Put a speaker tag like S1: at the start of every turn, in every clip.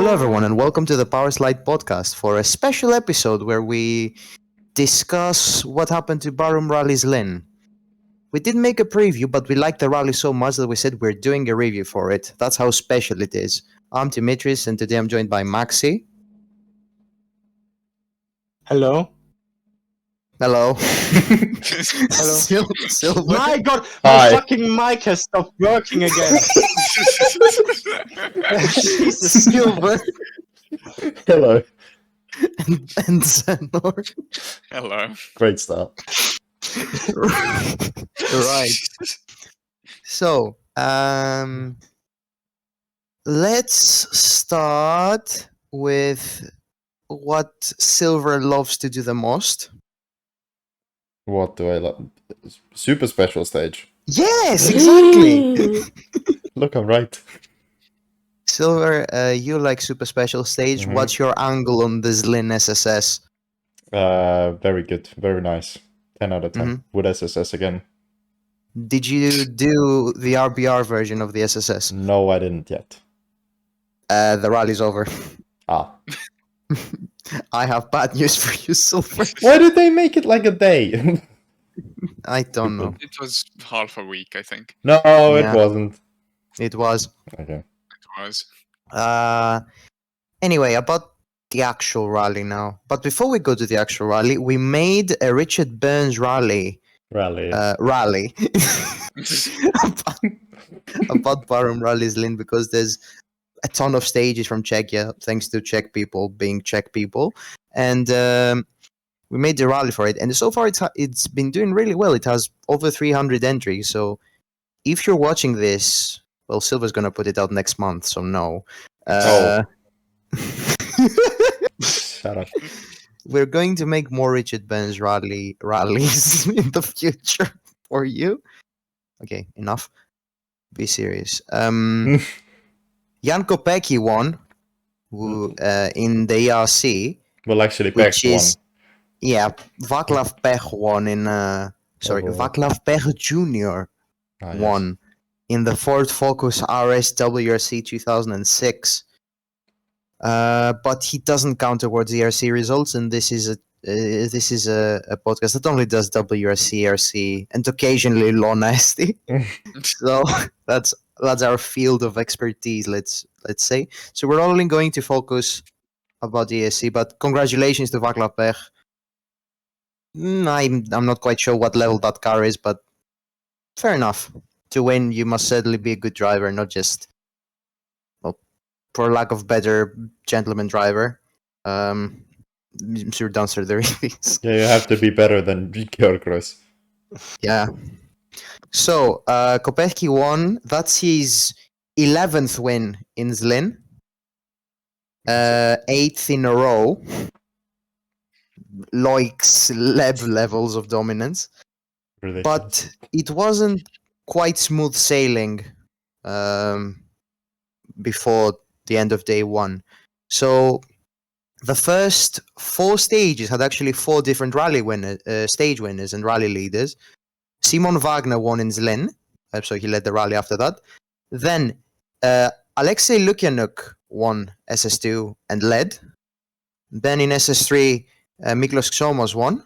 S1: Hello, everyone, and welcome to the Power Slide podcast for a special episode where we discuss what happened to Barum Rally Zlín. We did make a preview, but we liked the rally so much that we said we're doing a review for it. That's how special it is. I'm Dimitris, and today I'm joined by Maxi.
S2: Hello.
S1: Hello.
S2: Hello.
S1: Silver.
S2: My God,
S3: Hi.
S2: my fucking mic has stopped working again. Jesus.
S1: Silver.
S3: Hello.
S1: And Zenor.
S4: Hello.
S3: Great start.
S1: Right. So, let's start with what Silver loves to do the most.
S3: What do I love? Super special stage.
S1: Yes, exactly.
S3: Look, I'm right.
S1: Silver, you like super special stage.
S3: Mhm.
S1: What's your angle on the Zlín SSS?
S3: Very good. Very nice. 10 out of 10. Would SSS again?
S1: Did you do the RBR version of the SSS?
S3: No, I didn't yet.
S1: The rally's over.
S3: Ah.
S1: I have bad news for you, Silver.
S3: Why did they make it like a day?
S1: I don't know.
S4: It was half a week, I think.
S3: No,
S1: Yeah.
S3: it wasn't.
S1: It was.
S3: Okay.
S4: It was.
S1: Anyway, about the actual rally now. But before we go to the actual rally, we made a Richard Burns rally.
S3: Rally.
S1: Rally. about Barum Rally Zlín, because there's a ton of stages from Czechia, thanks to Czech people being Czech people. And we made the rally for it. And so far, it's been doing really well. It has over 300 entries. So if you're watching this, well, Silver's going to put it out next month, so no.
S3: Shut up.
S1: We're going to make more Richard Burns rallies in the future for you. Okay, enough. Be serious. Jan Kopecky won in the ERC.
S3: Well, actually,
S1: Which
S3: Beck
S1: is, yeah, Václav Pech won in, Václav Pech Jr.
S3: Yes.
S1: won in the Ford Focus RS WRC 2006. But he doesn't count towards ERC results, and this is a podcast that only does WRC, ERC, and occasionally law nasty. So that's our field of expertise. Let's say. So we're only going to focus about the ERC. But congratulations to Václav Pech. I'm not quite sure what level that car is, but fair enough. To win, you must certainly be a good driver, not just, well, for lack of better, gentleman driver. I'm sure Dunster there is.
S3: Yeah, you have to be better than Kjörkros.
S1: Yeah. So, Kopecky won. That's his 11th win in Zlín. 8th in a row. Loic's levels of dominance.
S3: Ridiculous.
S1: But it wasn't quite smooth sailing before the end of day one. So the first 4 stages had actually 4 different stage winners and rally leaders. Simon Wagner won in Zlín, so he led the rally after that. Then Alexei Lukyanuk won SS2 and led. Then in SS3, Miklos Xomos won.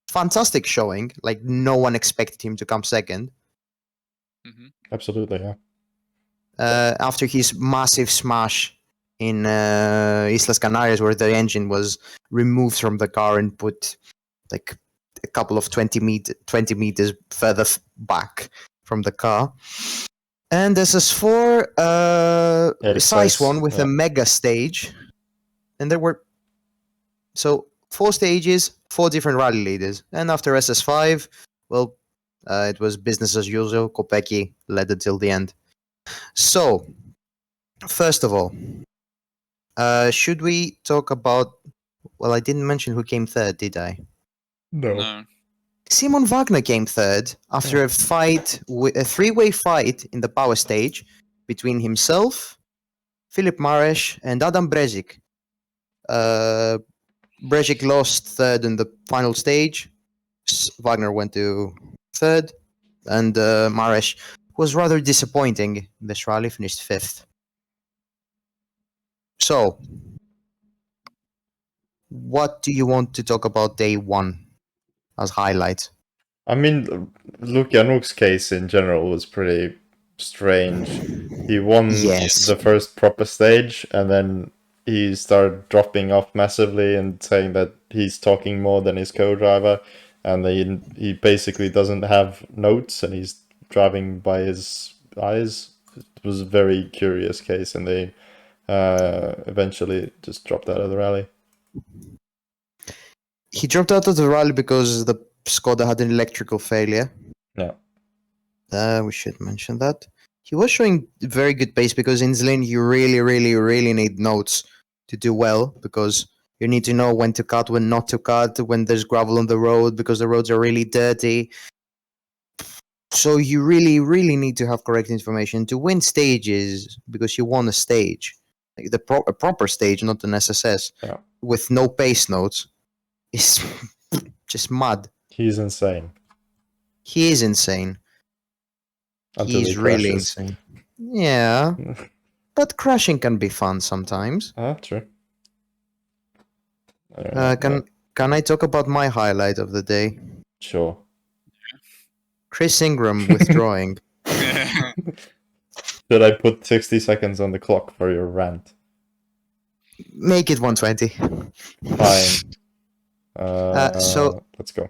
S1: Fantastic showing, like no one expected him to come second.
S3: Absolutely, yeah.
S1: After his massive smash in Islas Canarias, where the engine was removed from the car and put like a couple of 20 meters further back from the car. And SS4, Size one with a mega stage. And there were 4 stages, 4 different rally leaders. And after SS5, well, it was business as usual. Kopecky led it till the end. So, first of all, should we talk about... Well, I didn't mention who came third, did I?
S4: No.
S1: Simon Wagner came third after a 3-way fight in the power stage between himself, Filip Mares, and Adam Brezik. Brezik lost third in the final stage. Wagner went to third, and Mares was rather disappointing in this rally, finished 5th. So, what do you want to talk about day one as highlights?
S3: I mean, Lukianuk's case in general was pretty strange. He won
S1: Yes.
S3: the first proper stage, and then he started dropping off massively and saying that he's talking more than his co-driver, and he basically doesn't have notes, and he's driving by his eyes. It was a very curious case, and they eventually just dropped out of the rally.
S1: He dropped out of the rally because the Skoda had an electrical failure.
S3: Yeah.
S1: We should mention that. He was showing very good pace because in Zlín you really need notes to do well, because you need to know when to cut, when not to cut, when there's gravel on the road, because the roads are really dirty. So you really need to have correct information to win stages, because you won a stage, like a proper stage, not an SSS,
S3: Yeah.
S1: with no pace notes. Is just mad.
S3: He's insane.
S1: He is insane.
S3: Until
S1: He's
S3: he
S1: really
S3: crashes.
S1: insane. Yeah, but crashing can be fun sometimes.
S3: True. I don't know,
S1: Can I talk about my highlight of the day?
S3: Sure.
S1: Chris Ingram withdrawing.
S3: Should I put 60 seconds on the clock for your rant?
S1: Make it 120.
S3: Fine.
S1: So
S3: Let's go.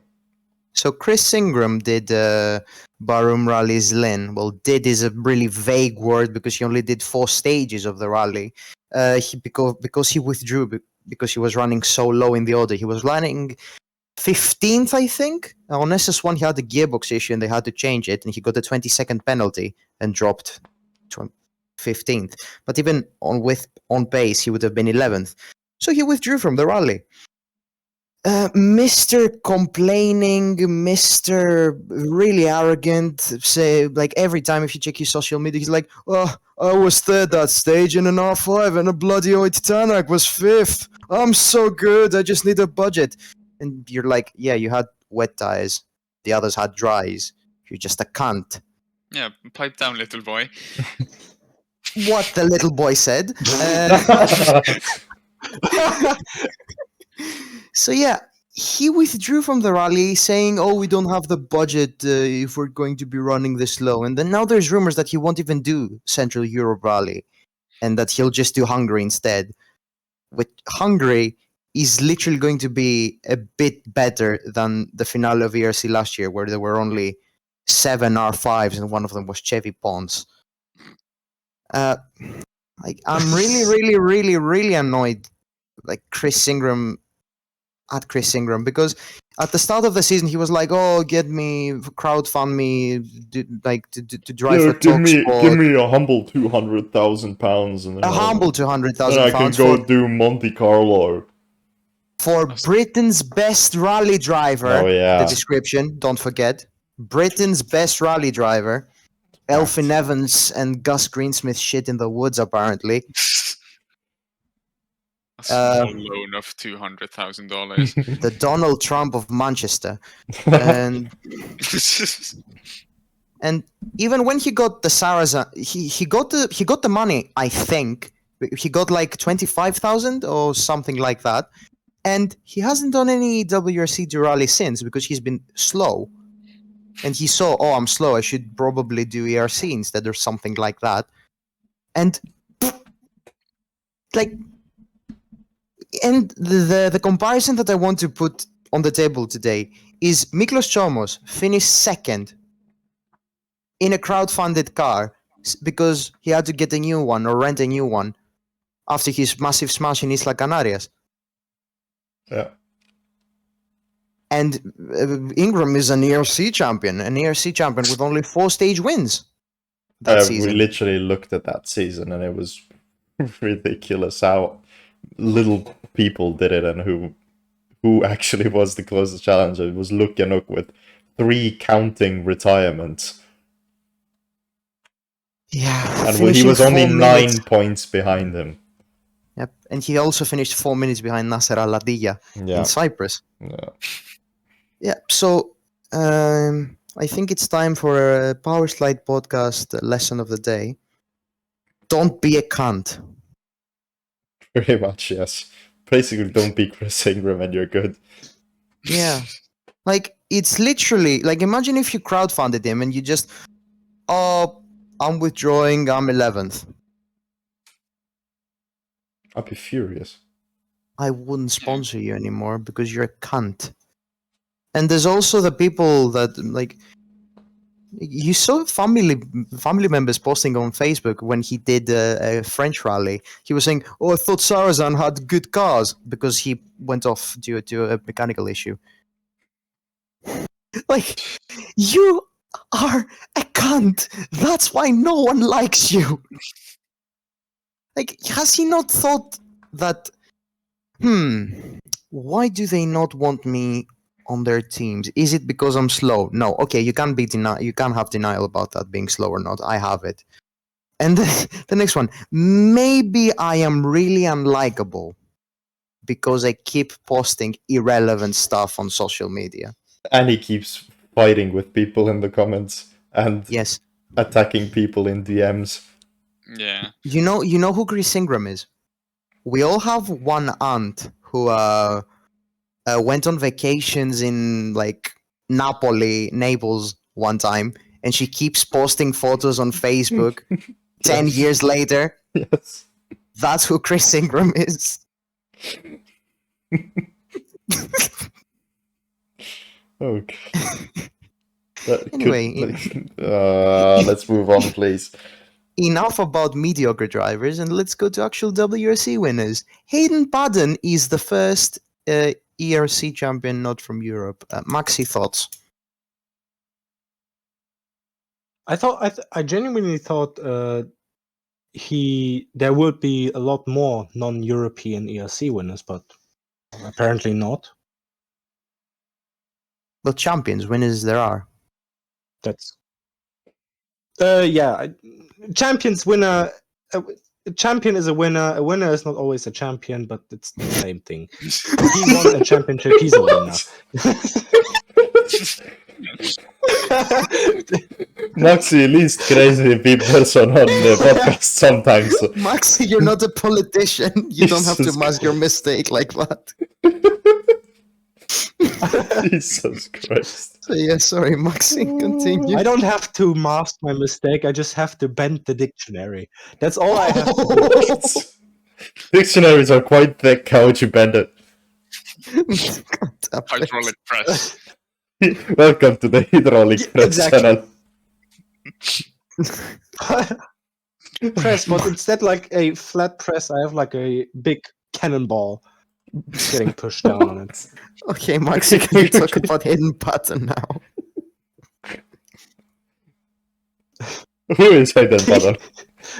S1: So Chris Ingram did Barum Rally Zlín. Well, did is a really vague word because he only did 4 stages of the rally. Because he withdrew because he was running so low in the order. He was running 15th, I think. On SS1, he had a gearbox issue and they had to change it, and he got a 20-second penalty and dropped 15th. But even on pace, he would have been 11th. So he withdrew from the rally. Mr. Complaining, Mr. Really arrogant, say, like every time if you check his social media, he's like, oh, I was third that stage in an R5 and a bloody Oit Tanak was 5th. I'm so good, I just need a budget. And you're like, yeah, you had wet tires, the others had dries. You're just a cunt.
S4: Yeah, pipe down, little boy.
S1: What the little boy said. So yeah, he withdrew from the rally saying, oh, we don't have the budget if we're going to be running this low. And then now there's rumors that he won't even do Central Europe rally and that he'll just do Hungary instead. With Hungary is literally going to be a bit better than the finale of ERC last year, where there were only 7 R5s and one of them was Chevy Pons. I'm really annoyed, like Chris Ingram, because at the start of the season he was like, "Oh, get me, crowdfund me, to drive for
S3: give me
S1: TalkSport."
S3: a humble £200,000 and
S1: A humble
S3: then I
S1: £200,000
S3: can go do Monte Carlo.
S1: for Britain's best rally driver.
S3: Oh, yeah.
S1: The description, don't forget, Britain's best rally driver. Elfyn Evans and Gus Greensmith shit in the woods, apparently.
S4: A small loan of $200,000.
S1: The Donald Trump of Manchester. And even when he got the Sarazan, he got the money, I think. He got like 25,000 or something like that. And he hasn't done any WRC rally since because he's been slow. And he saw, oh, I'm slow, I should probably do ERC instead or something like that. And like, and the comparison that I want to put on the table today is Miklos Chomos finished second in a crowdfunded car because he had to get a new one or rent a new one after his massive smash in Isla Canarias.
S3: Yeah.
S1: And Ingram is an ERC champion with only 4 stage wins that season.
S3: We literally looked at that season and it was ridiculous how little people did it and who actually was the closest challenger. It was Lukianuk with 3 counting retirements.
S1: Yeah,
S3: and he was only 9 points behind him.
S1: Yep, and he also finished 4 minutes behind Nasser Al-Attiyah in Cyprus. Yeah, so I think it's time for a Power Slide podcast lesson of the day. Don't be a cunt.
S3: Pretty much, yes. Basically, don't be Chris Ingram and you're good.
S1: Yeah. Like, it's literally, like, imagine if you crowdfunded him and you just, oh, I'm withdrawing, I'm 11th.
S3: I'd be furious.
S1: I wouldn't sponsor you anymore because you're a cunt. And there's also the people that, like, you saw family members posting on Facebook when he did a French rally. He was saying, "Oh, I thought Sarazan had good cars," because he went off due to a mechanical issue. Like, you are a cunt. That's why no one likes you. Like, has he not thought that? Why do they not want me on their teams? Is it because I'm slow? No. Okay, you can't have denial about that being slow or not. I have it. And the next one, maybe I am really unlikable because I keep posting irrelevant stuff on social media.
S3: And he keeps fighting with people in the comments and
S1: Yes.
S3: attacking people in DMs.
S4: Yeah.
S1: You know who Chris Ingram is? We all have one aunt who went on vacations in like Naples one time, and she keeps posting photos on Facebook. 10 years later,
S3: Yes.
S1: that's who Chris Ingram is.
S3: Okay.
S1: Anyway,
S3: let's move on, please.
S1: Enough about mediocre drivers, and let's go to actual WRC winners. Hayden Paddon is the first ERC champion not from Europe. Maxi, thoughts?
S2: I genuinely thought there would be a lot more non-European ERC winners, but apparently not.
S1: Well, champions, winners there are.
S2: That's champions winner. A champion is a winner. A winner is not always a champion, but it's the same thing. He won a championship. He's a winner.
S3: Maxi, least crazy person on the podcast sometimes.
S1: Maxi, you're not a politician. You don't have to
S3: Jesus
S1: mask your mistake like that.
S3: Jesus Christ.
S1: So yeah, sorry, Maxi, continue.
S2: I don't have to mask my mistake. I just have to bend the dictionary. That's all I have to do.
S3: Dictionaries are quite thick. How would you bend it?
S4: Hydraulic press.
S3: Welcome to the Hydraulic Press
S2: Exactly.
S3: channel.
S2: Press, but instead, like a flat press, I have like a big cannonball getting pushed down on it.
S1: Okay, Maxi, can you talk about Hayden Paddon now?
S3: Who is Hayden Paddon?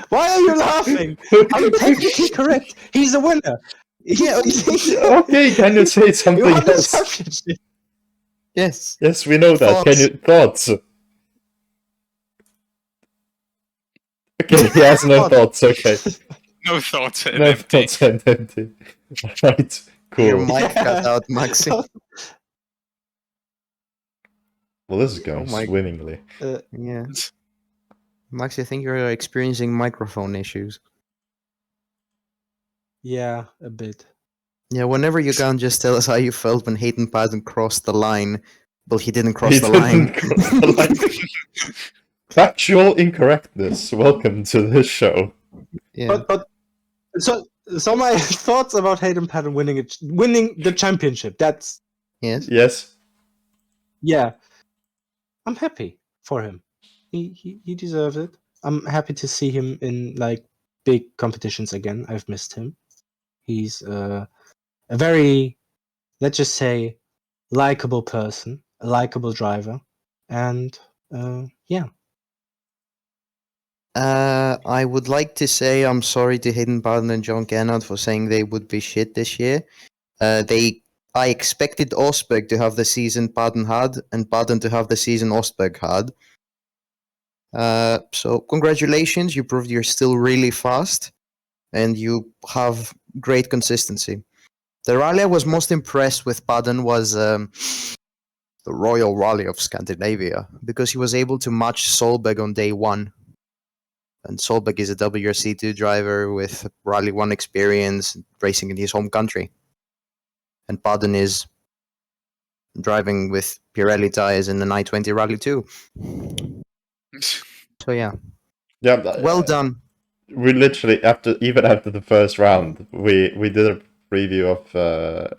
S2: Why are you laughing? I'm technically correct. He's a winner. Yeah,
S3: Okay, can you say
S2: he
S3: something
S2: won the
S3: else?
S2: championship.
S1: Yes.
S3: Yes, we know that.
S1: Thoughts?
S3: Thoughts? Okay, he has no thoughts. Okay,
S4: No thoughts.
S3: no
S4: empty.
S3: thoughts and empty. Right,
S1: Your
S3: cool.
S1: mic cut out, Maxi.
S3: Well, this is going
S1: Oh my-
S3: swimmingly.
S1: Yeah. Maxi, I think you're experiencing microphone issues.
S2: Yeah, a bit.
S1: Yeah, whenever you can, just tell us how you felt when Hayden Paddon crossed the line. Well, he didn't cross
S3: He
S1: the
S3: didn't
S1: line.
S3: cross the line. Factual incorrectness. Welcome to this show.
S1: Yeah.
S2: But so my thoughts about Hayden Paddon winning the championship. That's
S1: Yes.
S3: Yes.
S2: yeah. I'm happy for him. He deserves it. I'm happy to see him in like big competitions again. I've missed him. He's a very, let's just say, likable person, a likable driver, and yeah.
S1: I would like to say I'm sorry to Hayden Paddon and John Kennard for saying they would be shit this year. I expected Osberg to have the season Paddon had, and Paddon to have the season Osberg had. So congratulations, you proved you're still really fast, and you have great consistency. The rally I was most impressed with Paddon was the Royal Rally of Scandinavia, because he was able to match Solberg on day one. And Solberg is a WRC2 driver with Rally 1 experience, racing in his home country. And Paden is driving with Pirelli tires in the 920 Rally 2. So yeah,
S3: Yeah,
S1: well done.
S3: we literally after the first round, we did a preview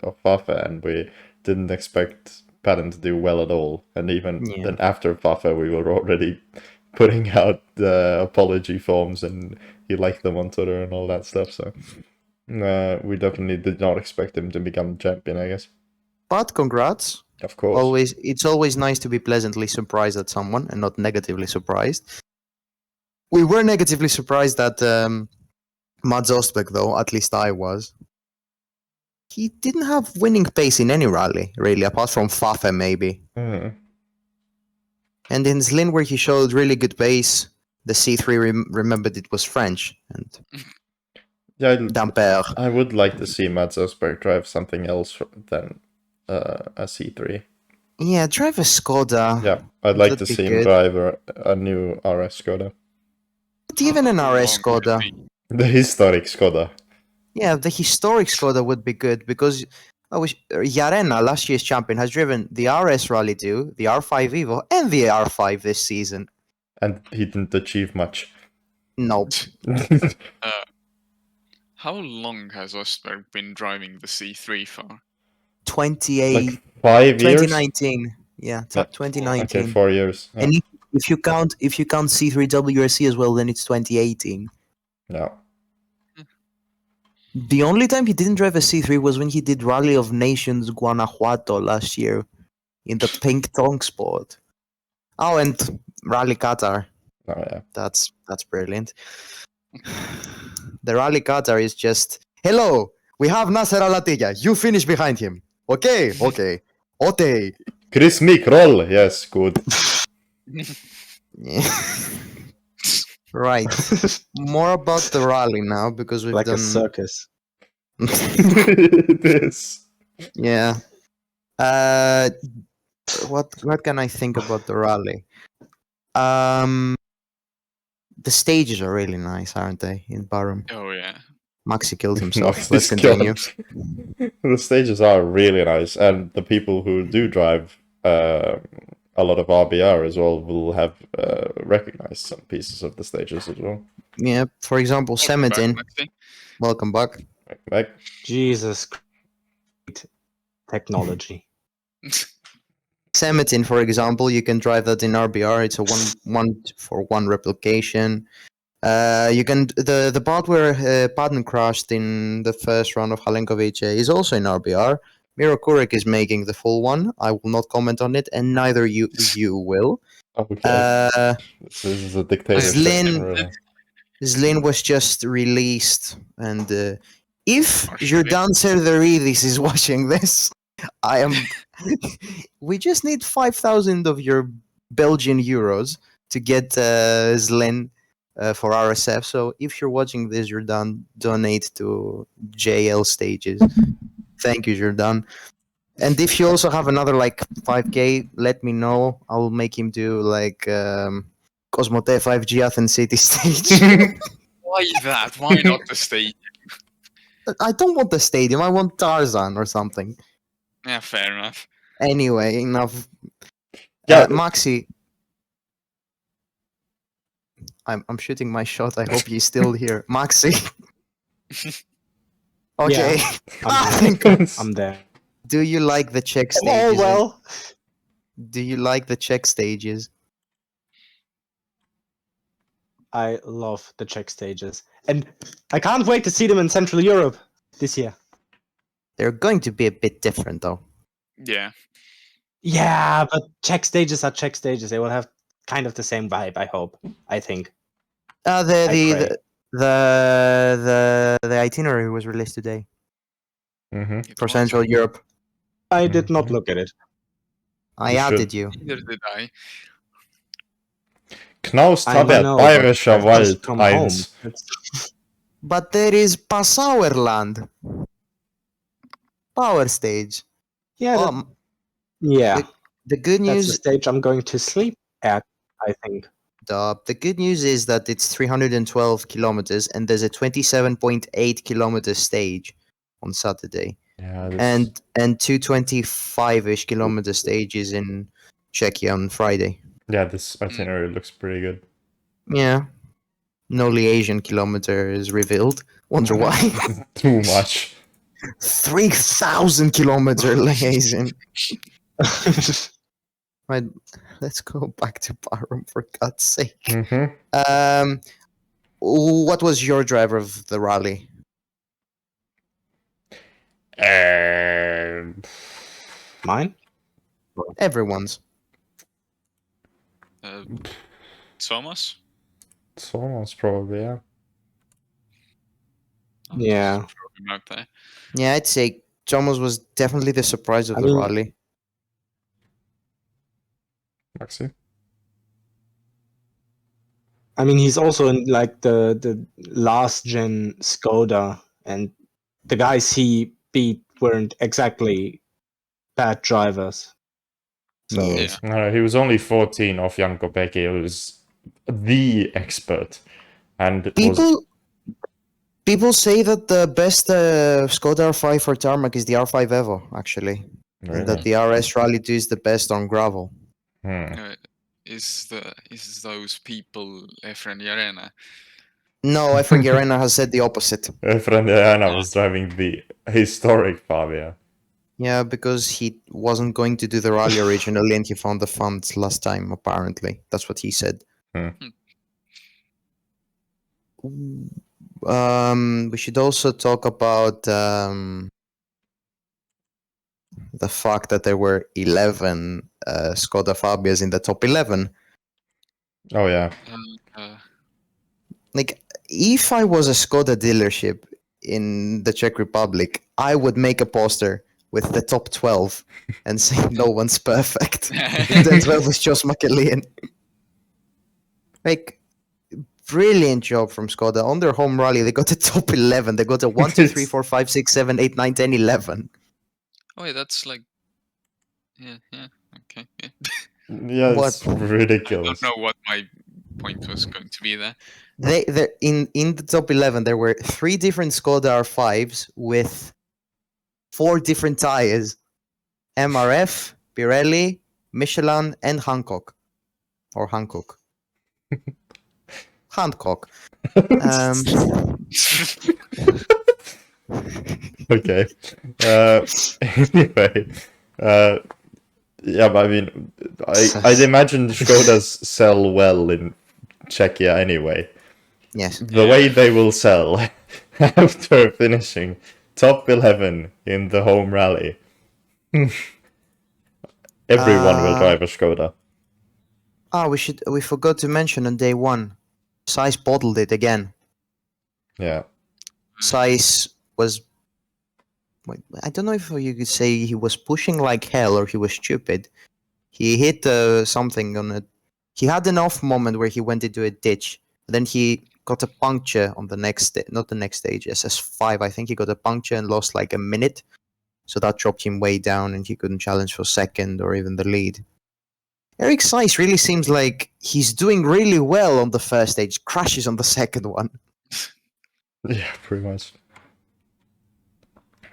S3: of Fafa, and we didn't expect Patton to do well at all. And even
S1: Yeah.
S3: then after Fafa, we were already putting out the apology forms, and he liked them on Twitter and all that stuff. So we definitely did not expect him to become champion, I guess.
S1: But congrats.
S3: Of course.
S1: It's always nice to be pleasantly surprised at someone and not negatively surprised. We were negatively surprised at Mads Ostberg, though. At least I was. He didn't have winning pace in any rally, really, apart from Fafe maybe.
S3: Mm.
S1: And in Zlín, where he showed really good pace, the C3 remembered it was French. And
S3: Yeah,
S1: Dampere.
S3: I would like to see Mads Osberg drive something else than a C3.
S1: Yeah, drive a Skoda.
S3: Yeah, I'd like to
S1: That'd be
S3: see him
S1: good.
S3: drive a new RS Skoda.
S1: But even an
S4: How
S1: RS
S4: long would it
S1: Skoda.
S4: be?
S3: The historic Skoda.
S1: Yeah, the historic Skoda would be good because Jarena, last year's champion, has driven the RS Rally 2, the R5 Evo, and the R5 this season.
S3: And he didn't achieve much.
S1: Nope.
S4: How long has Osberg been driving the C3 for?
S1: 28,
S3: Like 5 years?
S1: 2019. Yeah,
S3: Yeah.
S1: 2019.
S3: Okay, 4 years. Yeah.
S1: And if you count C3 WRC as well, then it's 2018.
S3: No.
S1: The only time he didn't drive a C3 was when he did Rally of Nations Guanajuato last year in the pink tongue sport. Oh, and Rally Qatar.
S3: Oh, yeah.
S1: That's brilliant. The Rally Qatar is just, hello, we have Nasser Al-Attiyah. You finish behind him. Okay. Okay.
S3: Chris Mick, roll! Yes, good.
S1: Yeah. Right. More about the rally now because we've
S2: Like
S1: done
S2: a circus.
S3: It is.
S1: Yeah. What can I think about the rally? The stages are really nice, aren't they? In Barum,
S4: Oh yeah.
S1: Maxi killed
S3: No,
S1: himself. Let's
S3: he's
S1: continue.
S3: gone. The stages are really nice, and the people who do drive a lot of RBR as well will have recognized some pieces of the stages as well.
S1: Yeah. For example,
S4: Welcome back,
S1: Semetin.
S4: Maxi.
S1: Welcome back.
S3: Like,
S2: Jesus Christ. Technology.
S1: Semetin, for example, you can drive that in RBR. It's a one replication. You can the part where Paden crashed in the first round of Halenkovic is also in RBR. Miro Kurek is making the full one. I will not comment on it, and neither you will.
S3: okay, this is a dictatorship.
S1: Zlín-
S3: Really.
S1: Zlín was just released, and if
S4: Oh, shit.
S1: Jordan Serderidis is watching this, I am. We just need 5,000 of your Belgian euros to get Zlín for RSF. So if you're watching this, Jordan, donate to JL Stages. Thank you, Jordan. And if you also have another like 5K, let me know. I'll make him do like Cosmote 5G Athens City stage.
S4: Why that? Why not the stage?
S1: I don't want the stadium. I want Tarzan or something.
S4: Yeah, fair enough.
S1: Anyway, enough.
S3: Yeah.
S1: Maxi. I'm shooting my shot. I hope you're still here. Maxi. Okay.
S2: I'm there.
S1: Do you like the Czech
S2: Oh,
S1: stages?
S2: well.
S1: Do you like the Czech stages?
S2: I love the Czech stages. And I can't wait to see them in Central Europe this year.
S1: They're going to be a bit different, though.
S4: Yeah.
S2: Yeah, but Czech stages are Czech stages. They will have kind of the same vibe, I hope. I think.
S1: The itinerary was released today
S3: Mm-hmm.
S4: It
S1: for
S4: was.
S1: Central Europe.
S2: I did not
S3: Mhm.
S2: look at it.
S1: I
S3: You should.
S1: added you.
S4: Neither did I.
S3: Knaus
S2: I
S3: Tabet,
S2: know, but
S3: Bayerischer
S2: I've
S3: Wald
S2: just come home.
S3: 1.
S1: But there is Passauerland. Power stage.
S2: Yeah,
S1: Oh,
S2: yeah.
S1: the good
S2: That's the
S1: news.
S2: stage I'm going to sleep at, I think.
S1: The good news is that it's 312 kilometers and there's a 27.8 kilometer stage on Saturday,
S3: Yeah, this,
S1: and 225-ish kilometer stages in Czechia on Friday.
S3: yeah, this itinerary looks pretty good.
S1: Yeah. No Asian kilometer is revealed. Wonder why.
S3: Too much.
S1: 3,000 kilometer liaison. Right, let's go back to Barum for God's sake.
S3: Mm-hmm.
S1: What was your driver of the rally?
S2: Mine?
S1: Everyone's.
S4: Thomas?
S3: It's almost probably, yeah.
S2: Yeah.
S4: Probably out there.
S1: Yeah, I'd say Thomas was definitely the surprise of
S2: I
S1: the
S2: mean-
S1: rally.
S3: Maxi?
S2: I mean, he's also in like the last gen Skoda, and the guys he beat weren't exactly bad drivers. So
S1: Yes.
S3: No, he was only 14 off Jan Kopecky, who was the expert. And it was
S1: People say that the best Skoda R5 for tarmac is the R5 Evo, actually. And that the RS Rally 2 is the best on gravel.
S4: Is those people Efren Arena?
S1: No, Efren Guerrero has said the opposite.
S3: Efren Diana was driving the historic Fabia.
S1: Yeah, because he wasn't going to do the rally originally and he found the funds last time, apparently. That's what he said. We should also talk about the fact that there were 11 Skoda Fabias in the top 11.
S3: Oh, yeah.
S1: Like, if I was a Skoda dealership in the Czech Republic, I would make a poster with the top 12 and say no one's perfect. And then 12 is Jos McAlean. Like, brilliant job from Skoda. On their home rally, they got the top 11. They got a 1, 2, 3, 4, 5, 6, 7, 8, 9, 10, 11.
S4: Oh, yeah, that's like. Yeah, okay, yeah.
S3: Yeah, it's
S1: What?
S4: I
S3: ridiculous.
S4: don't know what my point was going to be there.
S1: In the top 11, there were 3 different Skoda R5s with 4 different tires: MRF, Pirelli, Michelin, and Hankook. Or Hankook. Hancock.
S3: Okay. Anyway. Yeah, but I mean, I'd imagine Skodas sell well in Czechia anyway.
S1: Yes.
S3: The way they will sell after finishing top 11 in the home rally. Everyone will drive a Skoda.
S1: We forgot to mention on day 1, Zeiss bottled it again.
S3: Yeah.
S1: Zeiss was, I don't know if you could say he was pushing like hell or he was stupid. He hit something on it. He had an off moment where he went into a ditch. Then he got a puncture on the next, not the next stage, SS5. I think he got a puncture and lost like a minute. So that dropped him way down and he couldn't challenge for second or even the lead. Eric Zeiss really seems like he's doing really well on the first stage, crashes on the second one.
S3: Yeah, pretty much.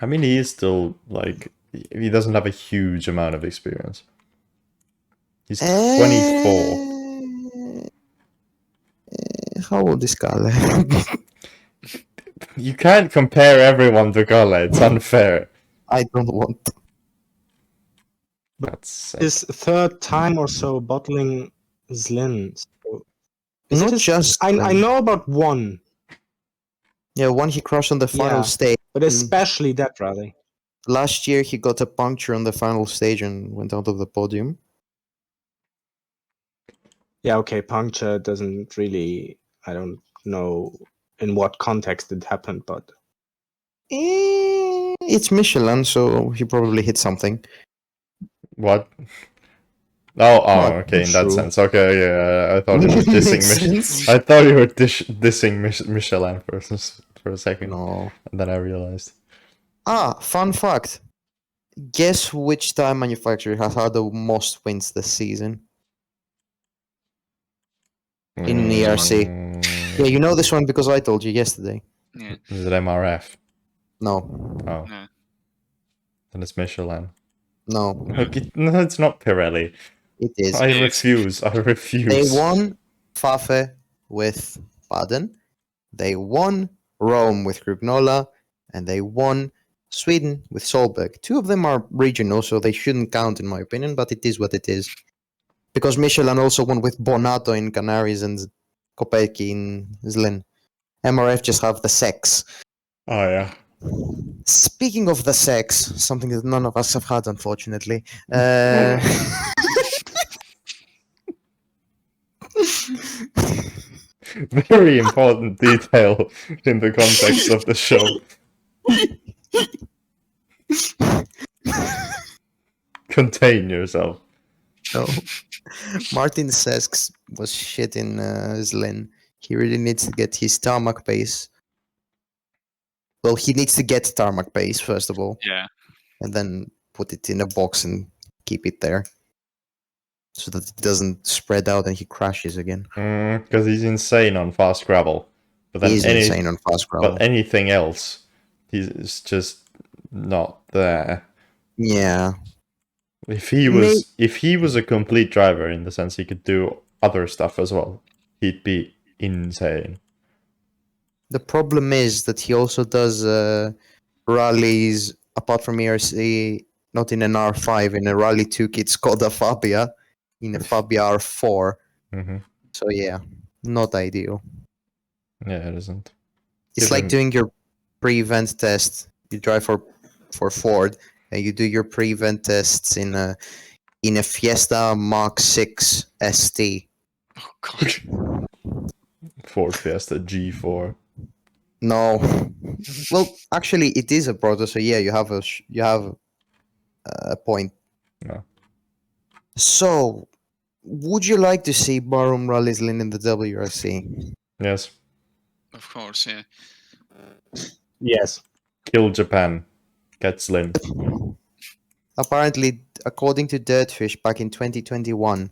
S3: I mean, he is still, like, he doesn't have a huge amount of experience. He's 24.
S1: How old is Kalle?
S3: You can't compare everyone to Kalle, it's unfair.
S1: I don't want to.
S3: That's
S2: his third time or so bottling Zlín. So is
S1: Not
S2: it his-
S1: just
S2: I know about one,
S1: Yeah, one he crashed on the final
S2: Yeah.
S1: stage.
S2: but especially that rally.
S1: Last year he got a puncture on the final stage and went out of the podium.
S2: Yeah, okay, puncture doesn't really. I don't know in what context it happened, but
S1: It's Michelin, so he probably hit something.
S3: What? Oh,
S1: What?
S3: okay, in that
S2: True.
S3: sense. Okay, yeah, I thought you were dissing
S1: Makes sense.
S3: I thought you were dissing Michelin for a second,
S1: No.
S3: and then I realized.
S1: Fun fact. Guess which tire manufacturer has had the most wins this season? in ERC. Yeah, you know this one because I told you yesterday.
S4: Yeah.
S3: Is it MRF?
S1: No,
S3: Oh,
S4: No.
S3: then it's Michelin.
S1: no,
S3: Okay, no, it's not Pirelli.
S1: it is.
S3: I
S4: Yes.
S3: refuse. I refuse.
S1: They won Fafe with Baden. They won Rome with Grugnola, and they won Sweden with Solberg. Two of them are regional, so they shouldn't count in my opinion, but it is what it is. Because Michelin also won with Bonato in Canaries and Kopecky in Zlin. MRF just have the sex.
S3: Oh yeah.
S1: Speaking of the sex, something that none of us have had, unfortunately. Uh,
S3: Very important detail in the context of the show. Contain yourself.
S1: no. Martin Sesks was shit in Zlin. He really needs to get his tarmac pace. Well, he needs to get tarmac pace, first of all,
S4: Yeah.
S1: and then put it in a box and keep it there. So that it doesn't spread out and he crashes again.
S3: Because he's insane on fast gravel. But then
S1: He's insane on fast gravel.
S3: But anything else, he's just not there.
S1: Yeah.
S3: If he was a complete driver in the sense he could do other stuff as well, he'd be insane.
S1: The problem is that he also does rallies apart from ERC, not in an R5, in a Rally 2 kit Skoda Fabia, in a Fabia R4.
S3: Mm-hmm.
S1: So yeah, not ideal.
S3: Yeah, it isn't.
S1: It's
S3: Give
S1: like
S3: him-
S1: doing your pre-event test. You drive for Ford, and you do your pre-event tests in a Fiesta Mark 6 ST.
S4: Oh god.
S3: Ford Fiesta G4.
S1: No, well, actually, it is a proto. So yeah, you have a point.
S3: No.
S1: So, would you like to see Barum Rally Zlín in the WRC?
S3: Yes.
S4: Of course, yeah.
S2: Yes.
S3: Kill Japan. Get Slim.
S1: Apparently, according to Dirtfish, back in 2021,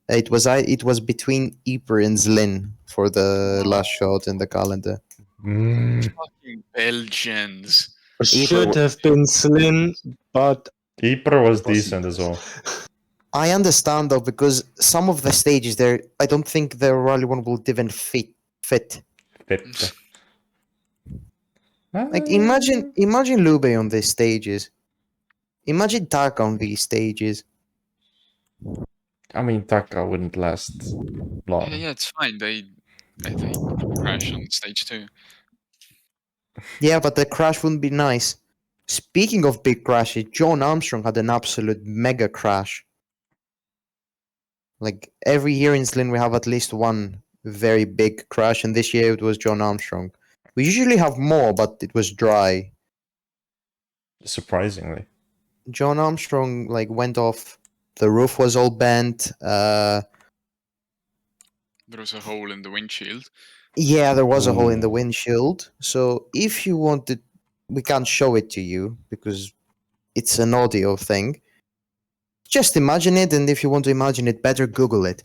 S1: it was between Ypres and Zlin for the last shot in the calendar.
S4: Fucking Belgians.
S2: Should have been Slin, but
S3: Ypres was decent as well.
S1: I understand though, because some of the stages there, I don't think the Rally 1 will even fit.
S3: Fit.
S1: Like imagine Lube on these stages. Imagine Taka on these stages.
S3: I mean, Taka wouldn't last long.
S4: Yeah, it's fine. They crash on stage 2.
S1: Yeah, but the crash wouldn't be nice. Speaking of big crashes, John Armstrong had an absolute mega crash. Like every year in Zlin, we have at least one very big crash, and this year it was John Armstrong. We usually have more, but it was dry.
S3: Surprisingly.
S1: John Armstrong like went off. The roof was all bent.
S4: There was a hole in the windshield.
S1: Yeah, there was a hole in the
S3: Ooh.
S1: windshield. So if you wanted, we can't show it to you because it's an audio thing. Just imagine it, and if you want to imagine it better, Google it.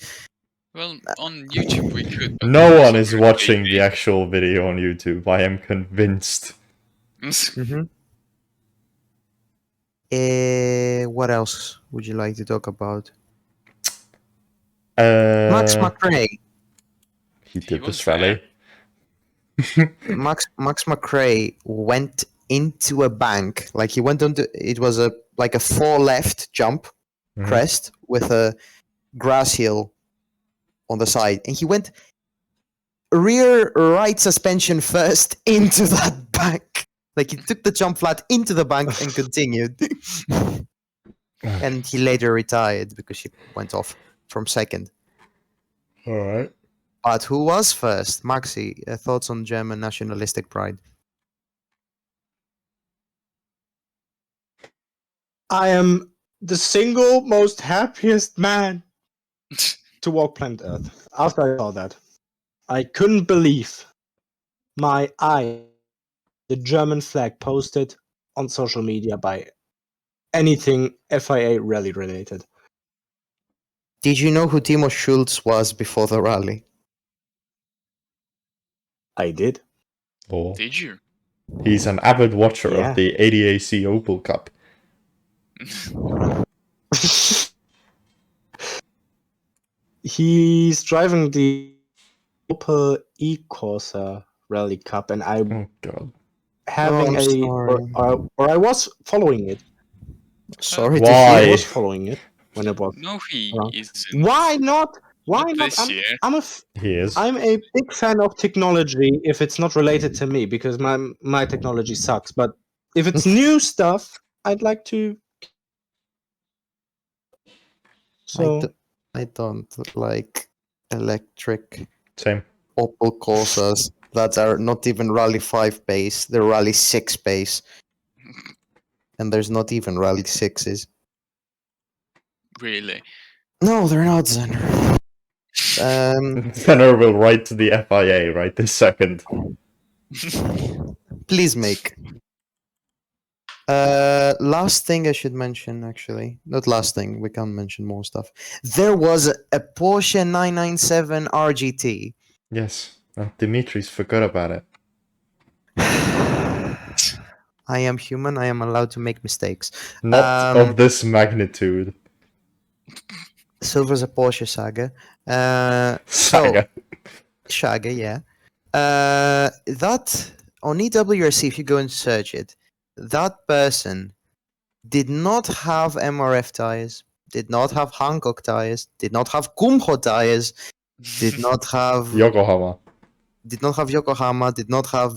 S4: Well, on YouTube we could. But
S3: No
S4: it's
S3: one is
S4: very
S3: watching the
S4: wavy.
S3: actual video on YouTube. I am convinced.
S1: Mm-hmm. What else would you like to talk about? Max McRae.
S3: He did
S4: was
S3: this rally.
S1: Max McRae went into a bank. Like he went onto it was a 4 left jump
S3: Mhm.
S1: crest with a grass hill on the side, and he went rear right suspension first into that bank. Like he took the jump flat into the bank and continued. And he later retired because he went off from second.
S3: All right.
S1: But who was first? Maxi, thoughts on German nationalistic pride?
S2: I am the single most happiest man to walk planet Earth. After I saw that, I couldn't believe my eye. The German flag posted on social media by anything FIA rally related.
S1: Did you know who Timo Schulz was before the rally?
S2: I did.
S3: Oh.
S4: Did you?
S3: He's an avid watcher
S2: Yeah.
S3: of the ADAC Opel Cup.
S2: He's driving the Opel E-Corsa Rally Cup, and I'm
S3: Oh god.
S2: having
S1: I'm sorry.
S2: or I was following it.
S1: Sorry
S3: Why?
S1: to
S2: I
S1: hear.
S2: was following it when it was.
S4: No, he
S2: Around.
S4: isn't.
S2: Why not? Why
S4: Not
S2: not?
S4: this year.
S3: He is.
S2: I'm a big fan of technology if it's not related to me, because my technology sucks. But if it's new stuff, I'd like to. So
S1: I don't like electric
S3: Same.
S1: Opel Corsas that are not even Rally 5 base. They're Rally 6 base. And there's not even Rally 6s.
S4: Really?
S1: No, they're not, Zenner.
S3: Fenner will write to the FIA right this second.
S1: Please make. Last thing I should mention, actually. Not last thing, we can't mention more stuff. There was a Porsche 997 RGT.
S3: Yes. Oh, Dimitri's forgot about it.
S1: I am human, I am allowed to make mistakes.
S3: Not of this magnitude.
S1: Silver's a Porsche Saga.
S3: Saga.
S1: Saga, yeah. That, on EWRC, if you go and search it, that person did not have MRF tires, did not have Hankook tires, did not have Kumho tires, did not have
S3: Yokohama.
S1: Yokohama, did not have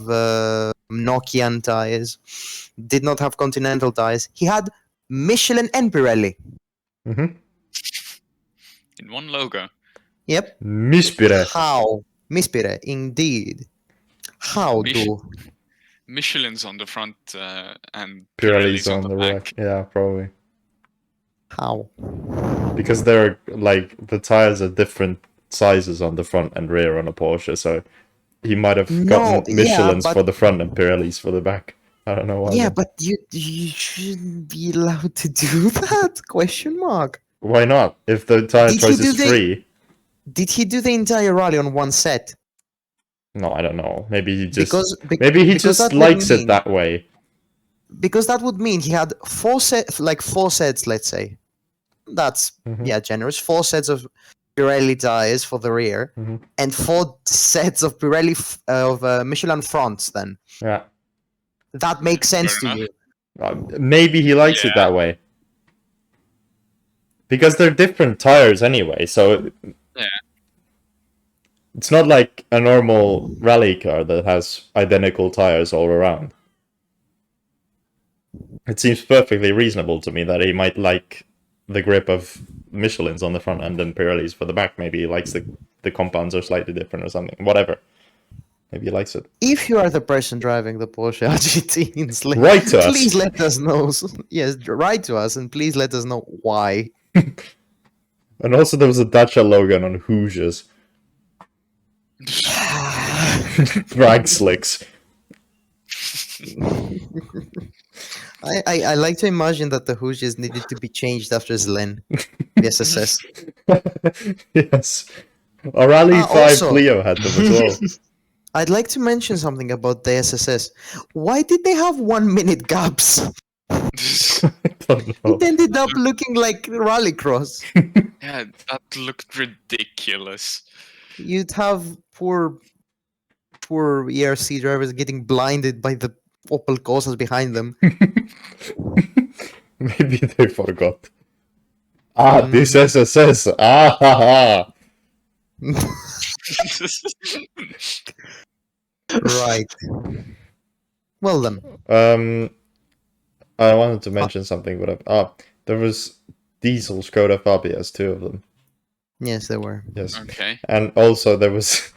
S1: Nokian tires, did not have Continental tires. He had Michelin and Pirelli.
S3: Mm-hmm.
S4: In one logo.
S1: Yep.
S3: Mispire.
S1: How? Mispire, indeed. How
S4: Mich-
S1: do?
S4: Michelin's on the front and
S3: Pirelli's on the back. Yeah, probably.
S1: How?
S3: Because they're like the tires are different sizes on the front and rear on a Porsche, so he might have
S1: No,
S3: gotten
S1: yeah,
S3: Michelin's
S1: but-
S3: for the front and Pirelli's for the back. I don't know why.
S1: Yeah,
S3: though.
S1: but you shouldn't be allowed to do that? Question mark.
S3: Why not? If the tire
S1: Did he
S3: choice
S1: do
S3: is
S1: the-
S3: free.
S1: Did he do the entire rally on one set?
S3: No, I don't know. Maybe he just
S1: Because
S3: just
S1: that would
S3: likes it
S1: mean-
S3: that way.
S1: Because that would mean he had four sets, let's say. That's
S3: Mhm.
S1: generous. 4 sets of Pirelli tires for the rear,
S3: Mhm.
S1: and 4 sets of Pirelli Michelin fronts. Then
S3: Yeah.
S1: that makes sense
S4: Fair
S1: to you.
S3: Maybe he likes it
S4: Yeah.
S3: that way. Because they're different tires anyway, so
S4: Yeah.
S3: it's not like a normal rally car that has identical tires all around. It seems perfectly reasonable to me that he might like the grip of Michelin's on the front end and Pirelli's for the back. Maybe he likes the compounds are slightly different or something. Whatever. Maybe he likes it.
S1: If you are the person driving the Porsche RGT in Zlín,
S3: Write to us.
S1: please let us know. Yes, write to us and please let us know why.
S3: And also there was a Dacia Logan on Hoosiers. Drag slicks.
S1: I like to imagine that the Hoosiers needed to be changed after Zlín, the SSS.
S3: Yes. A Rally 5
S1: also-
S3: Clio had them as well.
S1: I'd like to mention something about the SSS. Why did they have 1 minute gaps?
S3: I don't know.
S1: It ended up looking like rallycross.
S4: Yeah, that looked ridiculous.
S1: You'd have poor ERC drivers getting blinded by the Opel Corsas behind them.
S3: Maybe they forgot. Ah, this SSS. Ah, ha, ha.
S1: Right. Well then.
S3: I wanted to mention something, but there was diesel Skoda Fabias, 2 of them.
S1: Yes, there were.
S3: Yes,
S4: Okay.
S3: and also there was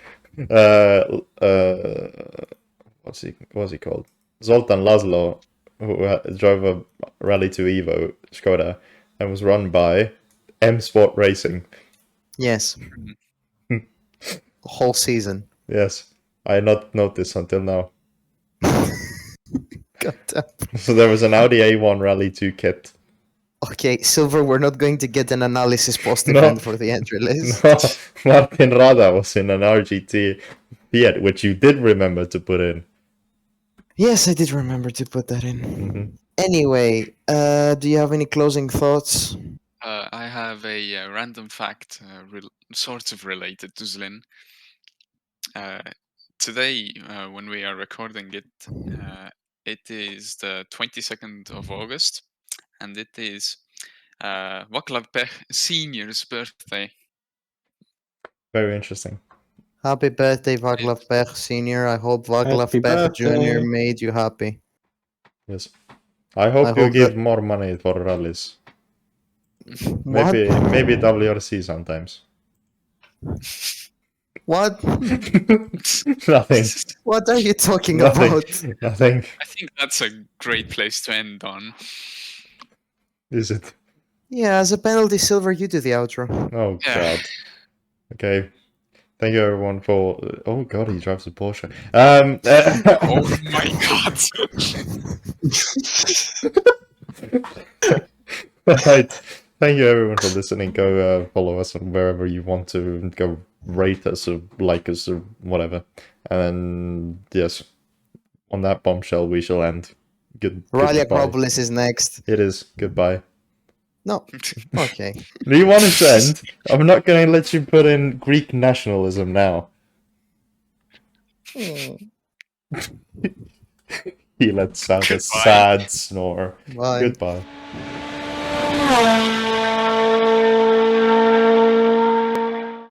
S3: what's he called? Zoltan Laszlo, who drove a Rally 2 Evo Skoda and was run by M Sport Racing.
S1: Yes. Whole season.
S3: Yes, I had not noticed until now.
S1: God damn.
S3: So there was an Audi A1 Rally 2 kit.
S1: Okay, Silver, we're not going to get an analysis post
S3: No.
S1: event for the entry list.
S3: No, Martin Rada was in an RGT Fiat, which you did remember to put in.
S1: Yes, I did remember to put that in.
S3: Mhm.
S1: Anyway, do you have any closing thoughts?
S4: I have a random fact, sort of related to Zlin. Today, when we are recording it, it is the 22nd of August, and it is Vaclav Pech Senior's birthday.
S3: Very interesting.
S1: Happy birthday, Vaclav Pech Sr. I hope Vaclav
S2: Happy
S1: Pech Jr.
S2: birthday.
S1: made you happy.
S3: Yes. I hope
S1: I
S3: you
S1: hope
S3: give
S1: that-
S3: more money for rallies.
S1: What?
S3: Maybe WRC sometimes.
S1: What?
S3: Nothing.
S1: What are you talking
S3: Nothing.
S1: about?
S3: Nothing.
S4: I think that's a great place to end on.
S3: Is it?
S1: Yeah, as a penalty silver, you do the outro.
S3: Oh
S4: Yeah.
S3: god. Okay. Thank you everyone for. Oh god, he drives a Porsche.
S4: Oh my god!
S3: Right. Thank you everyone for listening. Go follow us on wherever you want to. Go rate us or like us or whatever. And yes, on that bombshell we shall end.
S1: Rally
S3: Goodbye.
S1: Acropolis is next.
S3: It is. Goodbye.
S1: No. Okay.
S3: Do you want it to end? I'm not going to let you put in Greek nationalism now. He lets out a
S4: Goodbye.
S3: sad snore.
S1: Bye.
S3: Goodbye.